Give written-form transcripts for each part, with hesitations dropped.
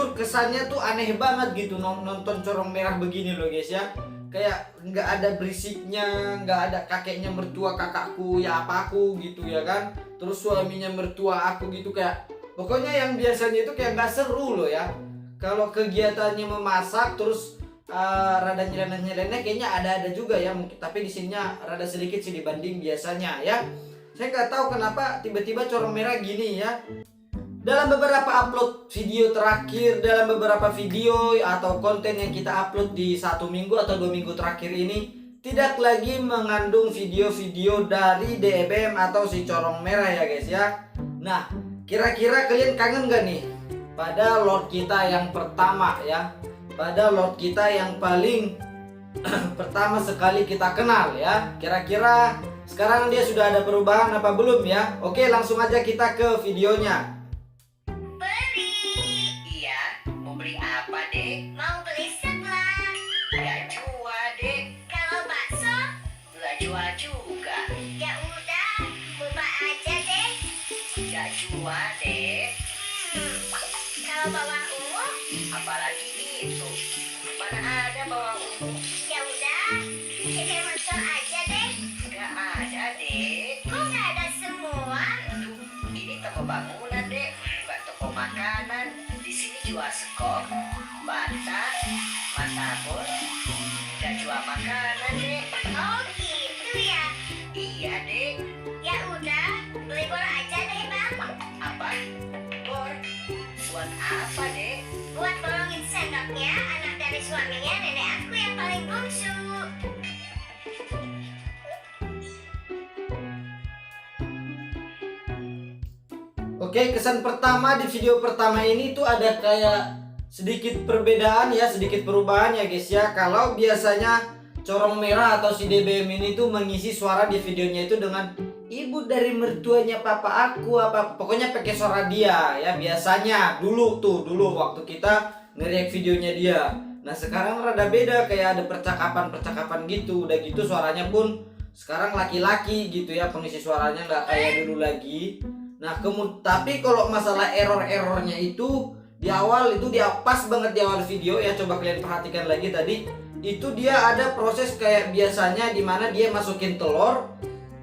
jujur kesannya tuh aneh banget gitu nonton corong merah begini loh guys ya. Kayak nggak ada berisiknya, nggak ada kakeknya mertua kakakku ya apa aku gitu ya kan. Terus suaminya mertua aku gitu, kayak pokoknya yang biasanya itu kayak nggak seru loh ya. Kalau kegiatannya memasak terus rada nyeleneh-nyeleneh kayaknya ada juga ya mungkin, tapi di sininya rada sedikit sih dibanding biasanya ya. Saya nggak tahu kenapa tiba-tiba corong merah gini ya. Dalam beberapa upload video terakhir, dalam beberapa video atau konten yang kita upload di 1 minggu atau 2 minggu terakhir ini, tidak lagi mengandung video-video dari DBM atau si corong merah ya guys ya. Nah, kira-kira kalian kangen gak nih pada Lord kita yang pertama ya, pada Lord kita yang paling pertama sekali kita kenal ya. Kira-kira sekarang dia sudah ada perubahan apa belum ya? Oke, langsung aja kita ke videonya. Apa dek? Mau beli seblak? Gak jual dek. Kalau bakso? Gak jual juga. Ya udah, coba aja deh. Gak jual dek. Kalau bawang ungu? Apalagi itu. Mana ada bawang ungu? Ya udah, ceker moncong aja deh. Gak ada dek. Kok gak ada semua? Ini toko bangunan dek, bukan toko makanan. Di sini jual sekop, bata, martabak, dan jual makanan dek. Oh gitu ya? Iya dek. Ya udah, beli bor aja deh bang. Apa? Bor? Buat apa dek? Buat bolongin sendoknya anak dari suaminya nenek aku yang paling bungsu. Oke, kesan pertama di video pertama ini tuh ada kayak sedikit perbedaan ya, sedikit perubahan ya guys ya. Kalau biasanya corong merah atau si DBM ini tuh mengisi suara di videonya itu dengan ibu dari mertuanya papa aku apa, pokoknya pakai suara dia ya biasanya dulu waktu kita nge-react videonya dia. Nah sekarang rada beda, kayak ada percakapan gitu, udah gitu suaranya pun sekarang laki-laki gitu ya, pengisi suaranya nggak kayak dulu lagi. Nah tapi kalau masalah error-errornya itu di awal itu dia pas banget di awal video ya, coba kalian perhatikan lagi tadi itu dia ada proses kayak biasanya dimana dia masukin telur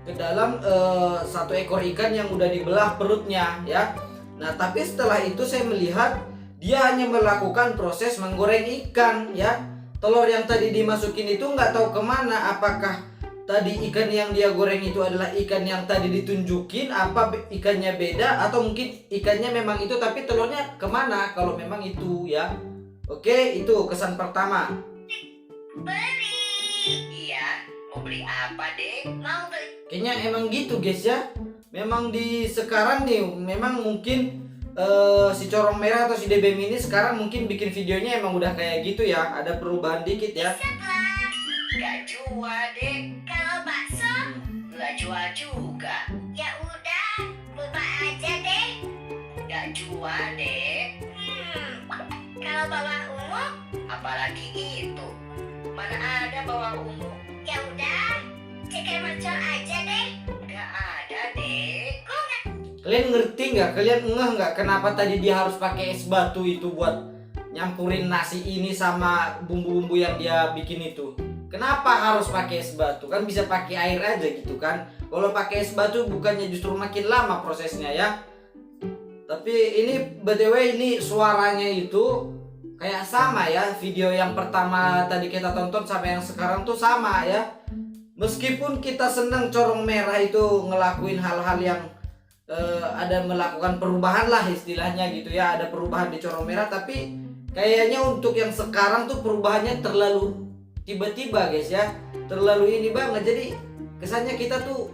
ke dalam 1 ekor ikan yang udah dibelah perutnya ya. Nah tapi setelah itu saya melihat dia hanya melakukan proses menggoreng ikan ya. Telur yang tadi dimasukin itu nggak tahu kemana, apakah tadi ikan yang dia goreng itu adalah ikan yang tadi ditunjukin, apa ikannya beda, atau mungkin ikannya memang itu tapi telurnya kemana kalau memang itu ya. Oke, itu kesan pertama. Beli. Iya, mau beli apa deh? Mau beli. Kayaknya emang gitu guys ya. Memang di sekarang nih, memang mungkin si corong merah atau si DBM ini sekarang mungkin bikin videonya emang udah kayak gitu ya. Ada perubahan dikit ya. Seblak. Gak jual deh. Kalau bakso? Gak jual juga. Ya udah, coba aja deh. Gak jual deh. Kalau bawang ungu? Apalagi itu. Mana ada bawang ungu? Ya udah, ceker moncong aja deh. Gak ada deh. Kok gak? Kalian ngerti nggak? Kalian ngeh nggak kenapa tadi dia harus pakai es batu itu buat nyampurin nasi ini sama bumbu-bumbu yang dia bikin itu? Kenapa harus pakai es batu? Kan bisa pakai air aja gitu kan? Kalau pakai es batu bukannya justru makin lama prosesnya ya? Tapi ini BTW ini suaranya itu kayak sama ya, video yang pertama tadi kita tonton sama yang sekarang tuh sama ya. Meskipun kita seneng corong merah itu ngelakuin hal-hal yang ada melakukan perubahan lah istilahnya gitu ya, ada perubahan di corong merah, tapi kayaknya untuk yang sekarang tuh perubahannya terlalu tiba-tiba guys ya, terlalu ini banget, jadi kesannya kita tuh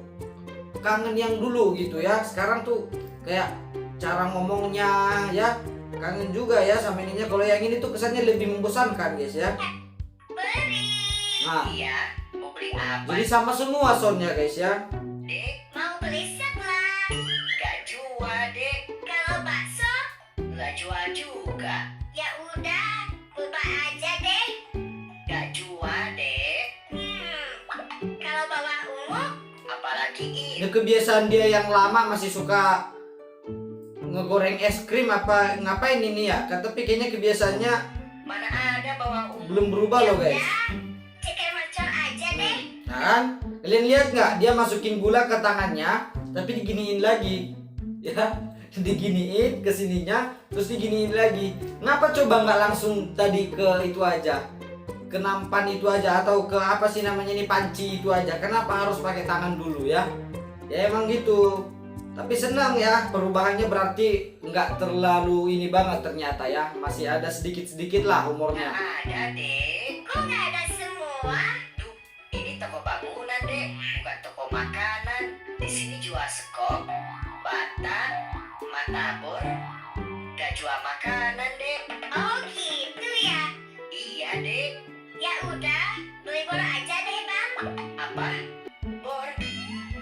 kangen yang dulu gitu ya. Sekarang tuh kayak cara ngomongnya ya kangen juga ya sama ininya. Kalau yang ini tuh kesannya lebih membosankan guys ya. Beli. Nah, Iya, mau beli apa? jadi sama semua soundnya guys ya. Dek, mau beli seblak? Gak jual dek. Kalau bakso? Gak jual juga. Ya udah, coba aja deh. Gak jual dek. Kalau bawang ungu? Apalagi Ini kebiasaan dia yang lama masih suka ngegoreng es krim apa ngapain ini ya? Tapi kayaknya kebiasaannya Mana ada bawang ungu. belum berubah loh guys. Ceker mercon aja deh. Nah kan, kalian lihat nggak? Dia masukin gula ke tangannya, tapi diginiin lagi, ya, diginiin ke sininya, terus diginiin lagi. Kenapa coba nggak langsung tadi ke itu aja, ke nampan itu aja, atau ke apa sih namanya ini, panci itu aja? Kenapa harus pakai tangan dulu ya? Ya emang gitu. Tapi senang ya, perubahannya berarti nggak terlalu ini banget ternyata ya, masih ada sedikit-sedikit lah humornya. Nggak ada deh. Kok nggak ada semua? Duh, ini toko bangunan deh, bukan toko makanan. Di sini jual sekop, bata, martabor, gak jual makanan deh. Oh gitu ya? Iya deh. Ya udah, beli bor aja deh bang. Apa? Bor?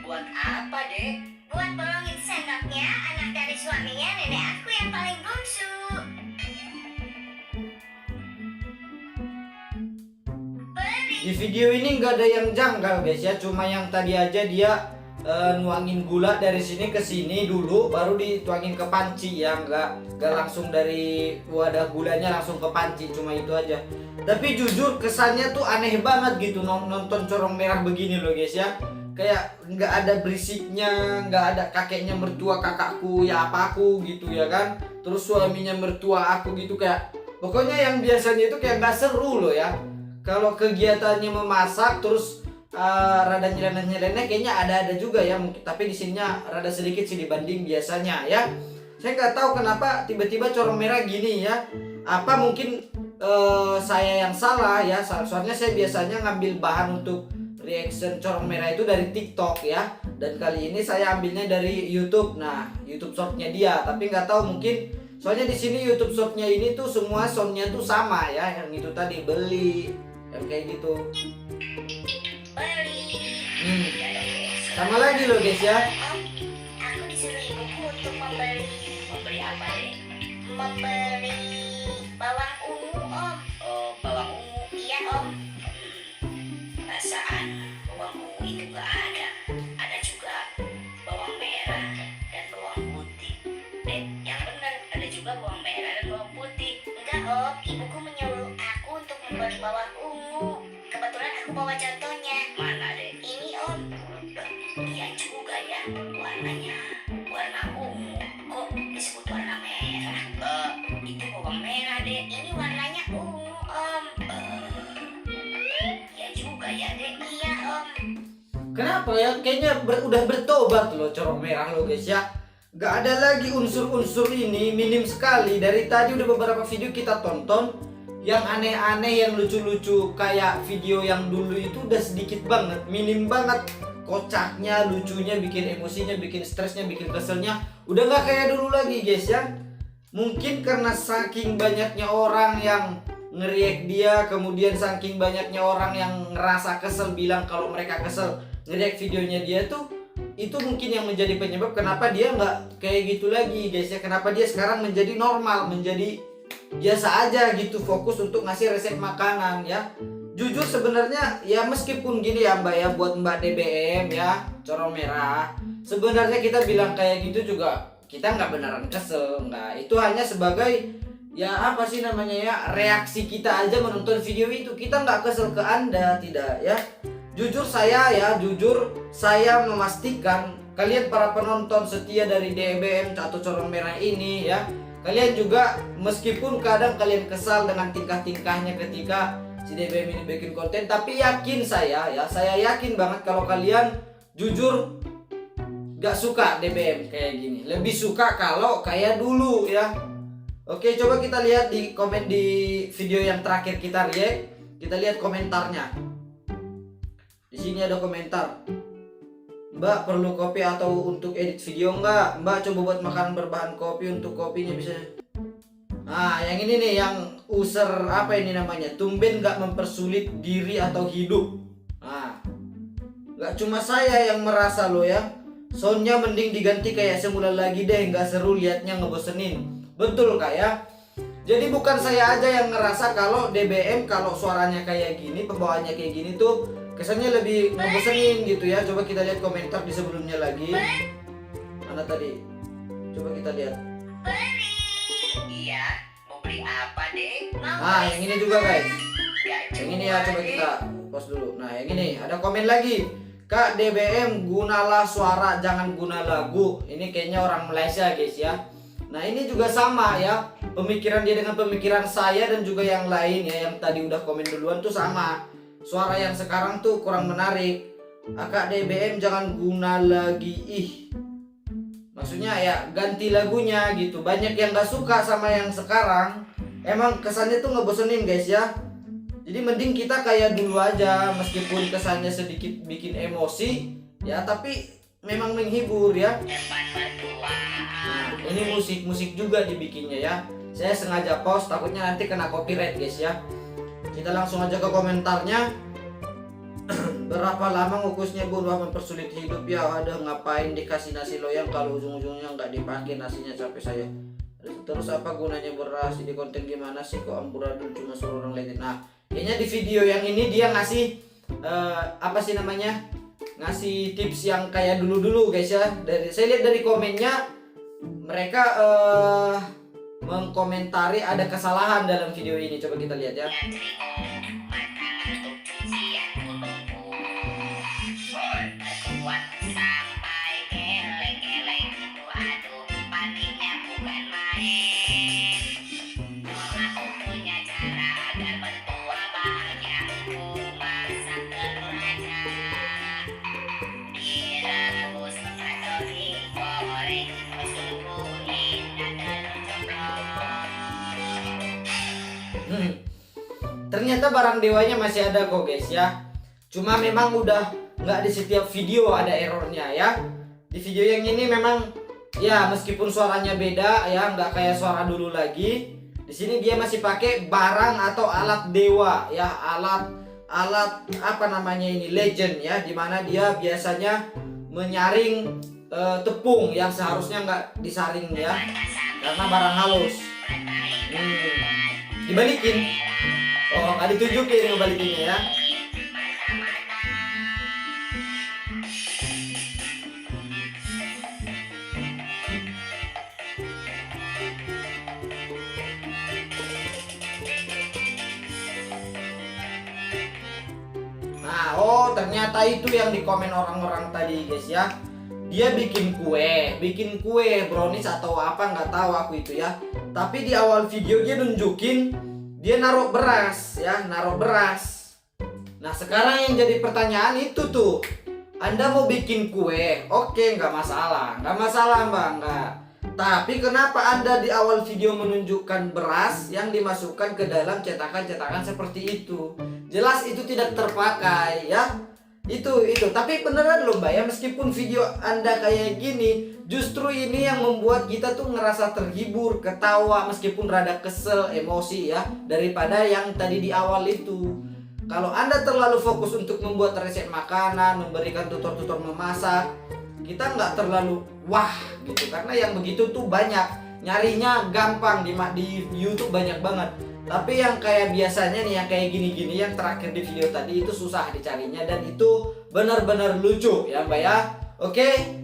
Buat apa deh? Buat bolongin sendoknya anak dari suaminya nenek aku yang paling bungsu. Di video ini nggak ada yang janggal guys ya, cuma yang tadi aja dia nuangin gula dari sini ke sini dulu, baru dituangin ke panci ya, nggak langsung dari wadah gulanya langsung ke panci, cuma itu aja. Tapi jujur kesannya tuh aneh banget gitu nonton corong merah begini loh guys ya, kayak nggak ada berisiknya, nggak ada kakeknya mertua kakakku ya apa aku gitu ya kan, terus suaminya mertua aku gitu, kayak pokoknya yang biasanya itu kayak nggak seru loh ya. Kalau kegiatannya memasak terus rada nyeleneh-nyeleneh kayaknya ada juga ya mungkin, tapi di sininya rada sedikit sih dibanding biasanya ya. Saya nggak tahu kenapa tiba-tiba corong merah gini ya. Apa mungkin saya yang salah ya? Soalnya saya biasanya ngambil bahan untuk reaction corong merah itu dari TikTok ya. Dan kali ini saya ambilnya dari YouTube. Nah, YouTube Short-nya dia, tapi nggak tahu mungkin soalnya di sini YouTube Short-nya ini tuh semua sound-nya tuh sama ya, yang itu tadi beli, yang kayak gitu. Beli. Sama lagi loh guys ya. Om, aku disuruh ibuku untuk membeli. Membeli apa deh? Membeli bawang ungu om. Oh, bawang ungu. Iya om. Perasaan bawang ungu itu nggak ada. Ada juga bawang merah dan bawang putih. Yang benar ada juga bawang merah dan bawang putih. Enggak om, ibuku menyuruh aku untuk membeli bawang ungu. Kebetulan aku bawa contohnya. Mana deh? Ini om. Iya juga ya, warnanya warna ungu. Kok disebut warna merah? Itu bawang merah deh. Ini warnanya ungu om. Ya juga ya deh. Iya om. Kenapa ya? Kayaknya udah bertobat loh corong merah lo guys ya. Gak ada lagi unsur-unsur ini, minim sekali. Dari tadi udah beberapa video kita tonton, yang aneh-aneh, yang lucu-lucu kayak video yang dulu itu udah sedikit banget, minim banget. Kocaknya, lucunya, bikin emosinya, bikin stresnya, bikin keselnya udah gak kayak dulu lagi guys ya. Mungkin karena saking banyaknya orang yang nge-react dia, kemudian saking banyaknya orang yang ngerasa kesel bilang kalau mereka kesel nge-react videonya dia tuh, itu mungkin yang menjadi penyebab kenapa dia nggak kayak gitu lagi guys ya. Kenapa dia sekarang menjadi normal, menjadi biasa aja gitu, fokus untuk ngasih resep makanan ya. Jujur sebenarnya ya meskipun gini ya mbak ya, buat mbak DBM ya corong merah, sebenarnya kita bilang kayak gitu juga kita nggak beneran kesel, nggak. Itu hanya sebagai ya apa sih namanya ya, reaksi kita aja menonton video itu. Kita nggak kesel ke anda, tidak ya. Jujur saya memastikan kalian para penonton setia dari DBM atau corong merah ini ya, kalian juga meskipun kadang kalian kesal dengan tingkah-tingkahnya ketika si DBM ini bikin konten, tapi yakin saya yakin banget kalau kalian jujur gak suka DBM kayak gini, lebih suka kalau kayak dulu ya. Oke, coba kita lihat di komen di video yang terakhir kita react, kita lihat komentarnya. Di sini ada komentar, Mbak perlu kopi atau untuk edit video enggak? Mbak coba buat makanan berbahan kopi, untuk kopinya bisa. Nah yang ini nih, yang user apa ini namanya, tumben gak mempersulit diri atau hidup. Nah gak cuma saya yang merasa loh ya, soundnya mending diganti kayak semula lagi deh, gak seru liatnya, ngebosenin. Betul kak ya. Jadi bukan saya aja yang ngerasa kalau DBM kalau suaranya kayak gini, pembawaannya kayak gini tuh kesannya lebih ngebosenin gitu ya. Coba kita lihat komentar di sebelumnya lagi. Mana tadi? Coba kita lihat. beli. Iya, mau beli apa, Dek? Mau Nah, beli yang ini juga guys. Gak Yang ini ya, coba Dek. kita pause dulu. Nah, yang ini ada komen lagi. Kak DBM, gunalah suara jangan guna lagu. Ini kayaknya orang Malaysia guys ya. Nah, ini juga sama ya. Pemikiran dia dengan pemikiran saya dan juga yang lain ya, yang tadi udah komen duluan tuh sama. Suara yang sekarang tuh kurang menarik. Kak DBM jangan guna lagi. Ih. Maksudnya ya ganti lagunya gitu. Banyak yang gak suka sama yang sekarang. Emang kesannya tuh ngebosenin guys ya. Jadi mending kita kayak dulu aja, meskipun kesannya sedikit bikin emosi ya, tapi memang menghibur ya. Depan mertua. Nah, ini musik juga dibikinnya ya. Saya sengaja pause takutnya nanti kena copyright guys ya. Kita langsung aja ke komentarnya. Berapa lama ngukusnya Bu? Wah, mempersulit hidup ya. Ada ngapain dikasih nasi loyang kalau ujung-ujungnya nggak dipakai nasinya, capek saya. Terus apa gunanya beras di konten gimana sih kok amburadul cuma suruh orang lain. Nah, kayaknya di video yang ini dia ngasih apa sih namanya, ngasih tips yang kayak dulu guys ya. Saya lihat dari komennya mereka mengkomentari ada kesalahan dalam video ini. Coba kita lihat ya. Sampai geleng-geleng. Waduh, paniknya bukan main. Aku punya cara agar mertua bahagia. Ku masak telur aja. Direbus atau digoreng. Subuhin dan telur ceplok. Ternyata barang dewanya masih ada kok guys ya. Cuma memang udah nggak di setiap video ada errornya ya. Di video yang ini memang ya meskipun suaranya beda ya, nggak kayak suara dulu lagi. Di sini dia masih pakai barang atau alat dewa ya, alat apa namanya ini, legend ya, dimana dia biasanya menyaring tepung yang seharusnya nggak disaring ya, karena barang halus. Dibalikin. Oh, nggak ditunjukin ngebalikinnya ya. Nah, oh ternyata itu yang dikomen orang-orang tadi guys ya. Dia bikin kue brownies atau apa nggak tahu aku itu ya. Tapi di awal video dia nunjukin dia naruh beras ya, naruh beras. Nah sekarang yang jadi pertanyaan itu tuh, Anda mau bikin kue, oke nggak masalah mbak, nggak. Tapi kenapa Anda di awal video menunjukkan beras yang dimasukkan ke dalam cetakan-cetakan seperti itu? Jelas itu tidak terpakai ya. Itu. Tapi beneran loh mbak ya, meskipun video Anda kayak gini, justru ini yang membuat kita tuh ngerasa terhibur, ketawa meskipun rada kesel, emosi ya, daripada yang tadi di awal itu. Kalau Anda terlalu fokus untuk membuat resep makanan, memberikan tutor-tutor memasak, kita nggak terlalu wah gitu, karena yang begitu tuh banyak, nyarinya gampang di YouTube banyak banget. Tapi yang kayak biasanya nih, yang kayak gini-gini, yang terakhir di video tadi itu susah dicarinya dan itu benar-benar lucu ya mbak ya. Oke,